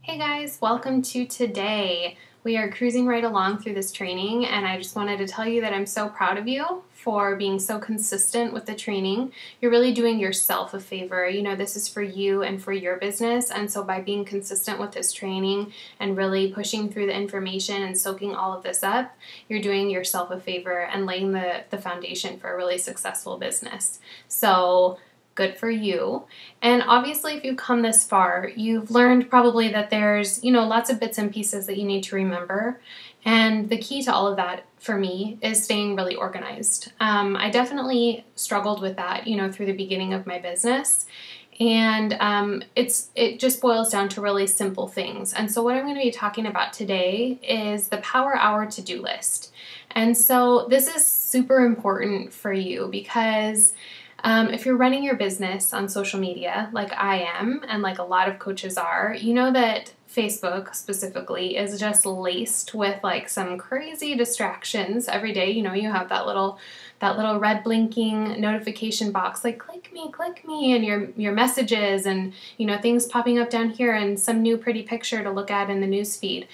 Hey guys, welcome to today. We are cruising right along through this training, and I just wanted to tell you that I'm so proud of you for being so consistent with the training. You're really doing yourself a favor. You know, this is for you and for your business, and so by being consistent with this training and really pushing through the information and soaking all of this up, you're doing yourself a favor and laying the foundation for a really successful business. So good for you. And obviously, if you've come this far, you've learned probably that there's, lots of bits and pieces that you need to remember. And the key to all of that for me is staying really organized. I definitely struggled with that, through the beginning of my business. And it just boils down to really simple things. And so what I'm going to be talking about today is the Power Hour to-do list. And so this is super important for you because if you're running your business on social media, like I am, and like a lot of coaches are, you know that Facebook specifically is just laced with like some crazy distractions every day. You have that little red blinking notification box, like click me, and your messages and, things popping up down here and some new pretty picture to look at in the news feed.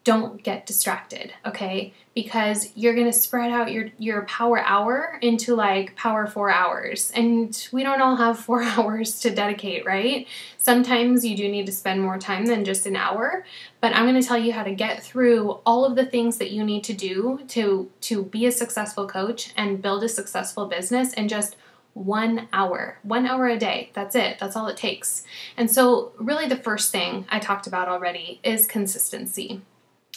Don't get distracted, okay? Because you're going to spread out your power hour into like power 4 hours. And we don't all have 4 hours to dedicate, right? Sometimes you do need to spend more time than just an hour. But I'm going to tell you how to get through all of the things that you need to do to be a successful coach and build a successful business in just 1 hour. 1 hour a day. That's it. That's all it takes. And so really the first thing I talked about already is consistency.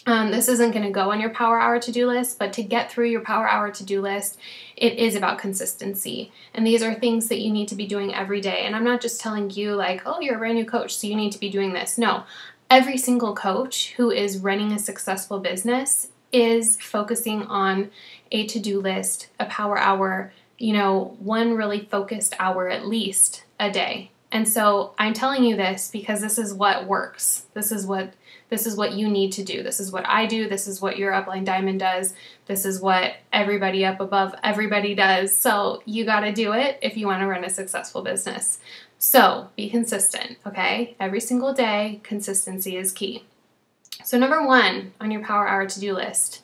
This isn't going to go on your Power Hour to-do list, but to get through your Power Hour to-do list, it is about consistency. And these are things that you need to be doing every day. And I'm not just telling you like, oh, you're a brand new coach, so you need to be doing this. No, every single coach who is running a successful business is focusing on a to-do list, a Power Hour, one really focused hour at least a day. And so I'm telling you this because this is what works. This is what you need to do. This is what I do. This is what your upline diamond does. This is what everybody up above everybody does. So you got to do it if you want to run a successful business. So be consistent, okay? Every single day, consistency is key. So number 1 on your Power Hour to-do list,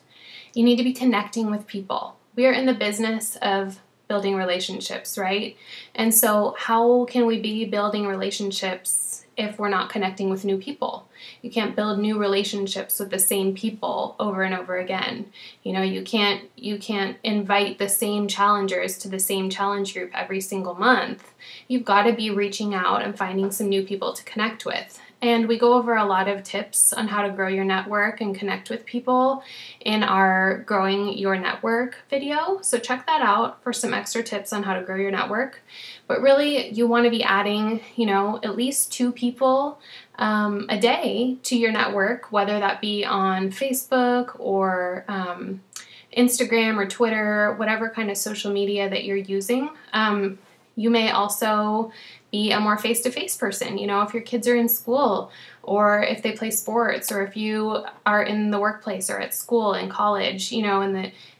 you need to be connecting with people. We are in the business of building relationships, right? And so how can we be building relationships if we're not connecting with new people? You can't build new relationships with the same people over and over again. You can't invite the same challengers to the same challenge group every single month. You've got to be reaching out and finding some new people to connect with. And we go over a lot of tips on how to grow your network and connect with people in our Growing Your Network video. So check that out for some extra tips on how to grow your network. But really, you want to be adding, at least 2 people a day to your network, whether that be on Facebook or Instagram or Twitter, whatever kind of social media that you're using. You may also be a more face-to-face person, if your kids are in school or if they play sports or if you are in the workplace or at school and college,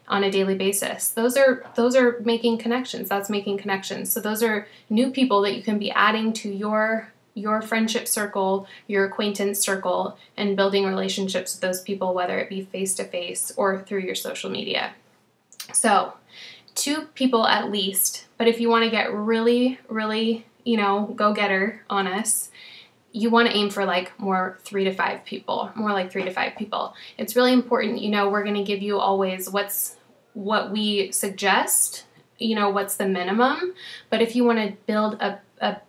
on a daily basis. Those are making connections. That's making connections. So those are new people that you can be adding to your friendship circle, your acquaintance circle, and building relationships with those people, whether it be face-to-face or through your social media. So 2 people at least, but if you want to get really, really, go-getter on us, you want to aim for like more 3 to 5 people, more like 3 to 5 people. It's really important, we're going to give you always what we suggest, what's the minimum, but if you want to build a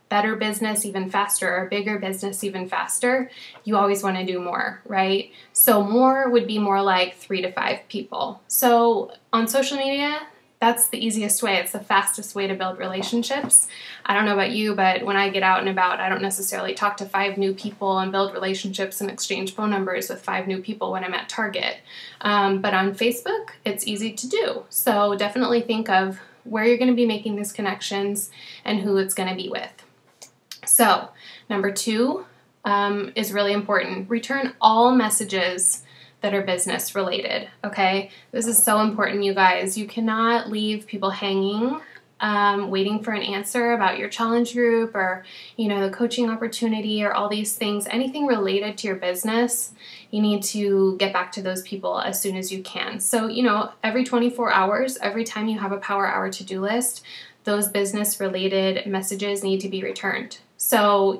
better business even faster or a bigger business even faster, you always want to do more, right? So more would be more like 3 to 5 people. So on social media, that's the easiest way. It's the fastest way to build relationships. I don't know about you, but when I get out and about, I don't necessarily talk to 5 new people and build relationships and exchange phone numbers with 5 new people when I'm at Target. But on Facebook, it's easy to do. So definitely think of where you're going to be making these connections and who it's going to be with. So number 2 is really important. Return all messages that are business related, okay? This is so important, you guys. You cannot leave people hanging waiting for an answer about your challenge group or, the coaching opportunity or all these things, anything related to your business, you need to get back to those people as soon as you can. So, every 24 hours, every time you have a Power Hour to-do list, those business-related messages need to be returned. So,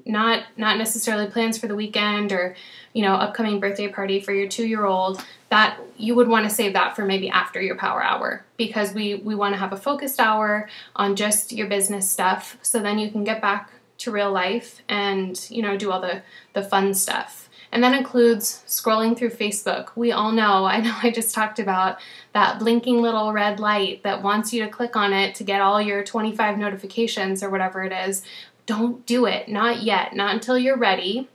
not necessarily plans for the weekend or, upcoming birthday party for your 2-year-old, that you would want to save that for maybe after your Power Hour, because we want to have a focused hour on just your business stuff, so then you can get back to real life and, do all the fun stuff. And that includes scrolling through Facebook. We all know I just talked about that blinking little red light that wants you to click on it to get all your 25 notifications or whatever it is. Don't do it. Not yet. Not until you're ready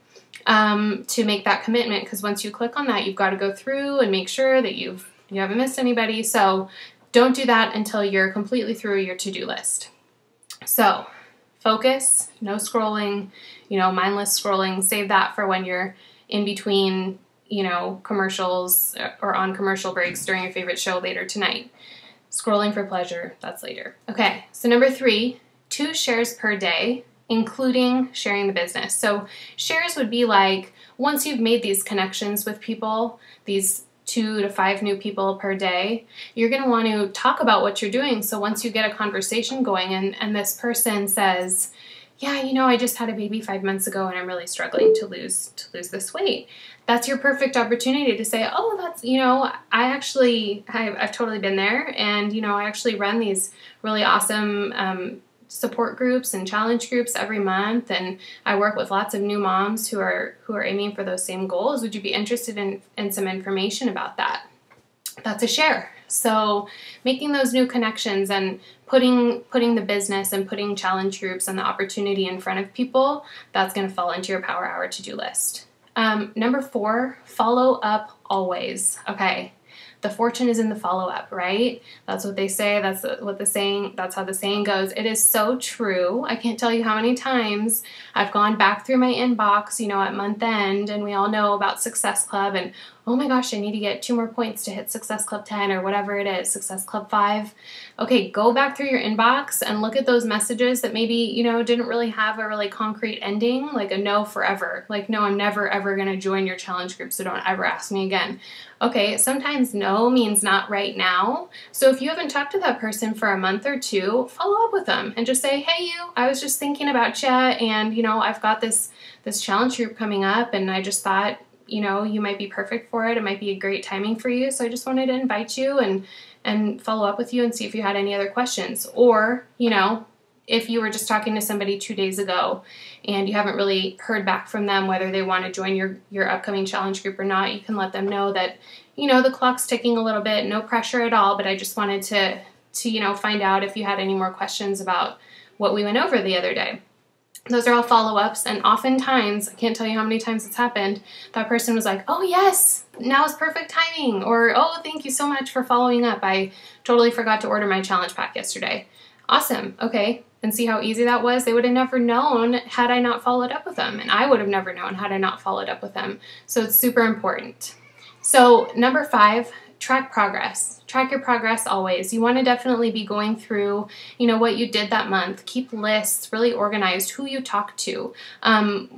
to make that commitment, because once you click on that, you've got to go through and make sure that you haven't missed anybody. So don't do that until you're completely through your to-do list. So focus, no scrolling, mindless scrolling. Save that for when you're in between, commercials or on commercial breaks during your favorite show later tonight. Scrolling for pleasure, that's later. Okay, so number 3, 2 shares per day, including sharing the business. So shares would be like, once you've made these connections with people, these 2 to 5 new people per day, you're going to want to talk about what you're doing. So once you get a conversation going and this person says, yeah, I just had a baby 5 months ago and I'm really struggling to lose this weight. That's your perfect opportunity to say, oh, that's, I've totally been there. And, I actually run these really awesome support groups and challenge groups every month, and I work with lots of new moms who are aiming for those same goals. Would you be interested in some information about that? That's a share. So making those new connections and putting the business and putting challenge groups and the opportunity in front of people, that's going to fall into your Power Hour to-do list. Number 4, follow up always. Okay. The fortune is in the follow-up, right? That's what they say. That's how the saying goes. It is so true. I can't tell you how many times I've gone back through my inbox, at month end, and we all know about Success Club, and oh my gosh, I need to get 2 more points to hit Success Club 10 or whatever it is, Success Club 5. Okay, go back through your inbox and look at those messages that maybe, didn't really have a really concrete ending, like a no forever. Like, no, I'm never ever going to join your challenge group, so don't ever ask me again. Okay, sometimes no means not right now. So if you haven't talked to that person for a month or 2, follow up with them and just say, hey, I was just thinking about you, and, I've got this challenge group coming up, and I just thought, you might be perfect for it. It might be a great timing for you. So I just wanted to invite you and follow up with you and see if you had any other questions. Or, if you were just talking to somebody 2 days ago and you haven't really heard back from them whether they want to join your upcoming challenge group or not, you can let them know that, the clock's ticking a little bit, no pressure at all, but I just wanted to find out if you had any more questions about what we went over the other day. Those are all follow-ups, and oftentimes, I can't tell you how many times it's happened, that person was like, oh yes, now's perfect timing, or oh, thank you so much for following up. I totally forgot to order my challenge pack yesterday. Awesome, okay, and see how easy that was? They would have never known had I not followed up with them, and I would have never known had I not followed up with them. So it's super important. So number 5, track progress. Track your progress always. You want to definitely be going through, what you did that month. Keep lists, really organized, who you talked to.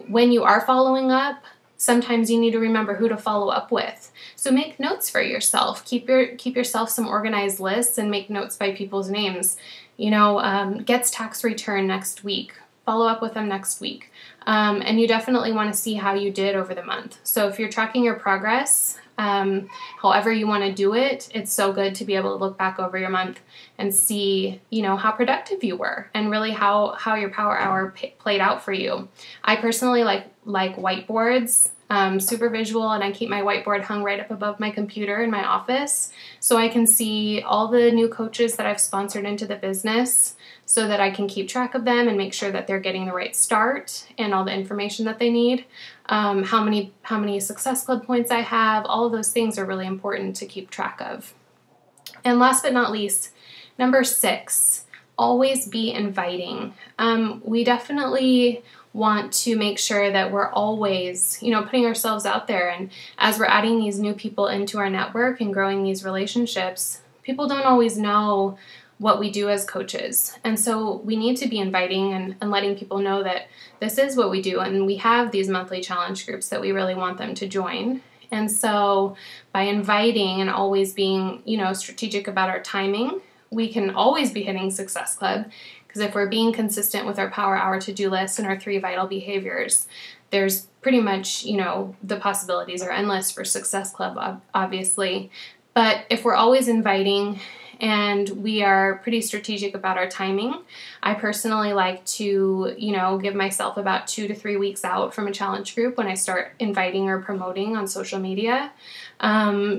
When you are following up, sometimes you need to remember who to follow up with. So make notes for yourself. Keep yourself some organized lists and make notes by people's names. Gets tax return next week. Follow up with them next week. And you definitely want to see how you did over the month. So if you're tracking your progress, however you want to do it, it's so good to be able to look back over your month and see, how productive you were and really how your Power Hour played out for you. I personally like whiteboards, super visual, and I keep my whiteboard hung right up above my computer in my office so I can see all the new coaches that I've sponsored into the business so that I can keep track of them and make sure that they're getting the right start and all the information that they need. How many Success Club points I have, all of those things are really important to keep track of. And last but not least, number 6, always be inviting. We definitely want to make sure that we're always, putting ourselves out there. And as we're adding these new people into our network and growing these relationships, people don't always know what we do as coaches. And so we need to be inviting and letting people know that this is what we do, and we have these monthly challenge groups that we really want them to join. And so by inviting and always being, strategic about our timing, we can always be hitting Success Club, because if we're being consistent with our Power Hour to-do list and our 3 vital behaviors, there's pretty much, the possibilities are endless for Success Club, obviously. But if we're always inviting and we are pretty strategic about our timing, I personally like to, give myself about 2 to 3 weeks out from a challenge group when I start inviting or promoting on social media.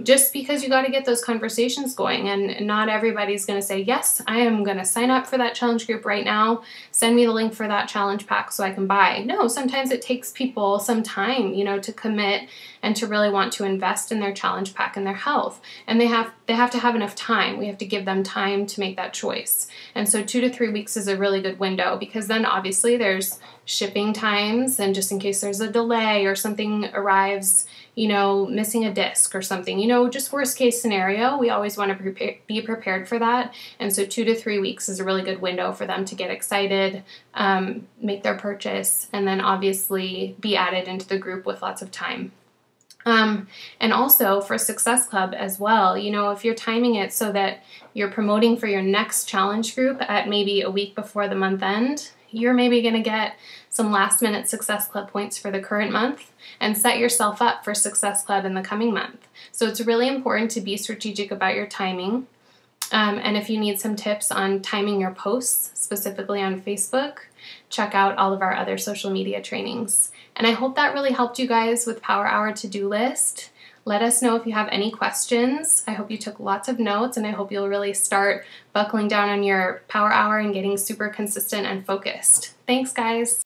Just because you got to get those conversations going, and not everybody's going to say, yes, I am going to sign up for that challenge group right now. Send me the link for that challenge pack so I can buy. No, sometimes it takes people some time, to commit and to really want to invest in their challenge pack and their health. And they have to have enough time. We have to give them time to make that choice. And so 2 to 3 weeks is a really good window, because then obviously there's shipping times, and just in case there's a delay or something arrives, missing a disc or something, just worst case scenario, we always want to be prepared for that. And so 2 to 3 weeks is a really good window for them to get excited, make their purchase, and then obviously be added into the group with lots of time. And also for Success Club as well, if you're timing it so that you're promoting for your next challenge group at maybe a week before the month end, you're maybe going to get some last minute Success Club points for the current month and set yourself up for Success Club in the coming month. So it's really important to be strategic about your timing. And if you need some tips on timing your posts, specifically on Facebook, check out all of our other social media trainings. And I hope that really helped you guys with Power Hour to-do list. Let us know if you have any questions. I hope you took lots of notes, and I hope you'll really start buckling down on your Power Hour and getting super consistent and focused. Thanks, guys.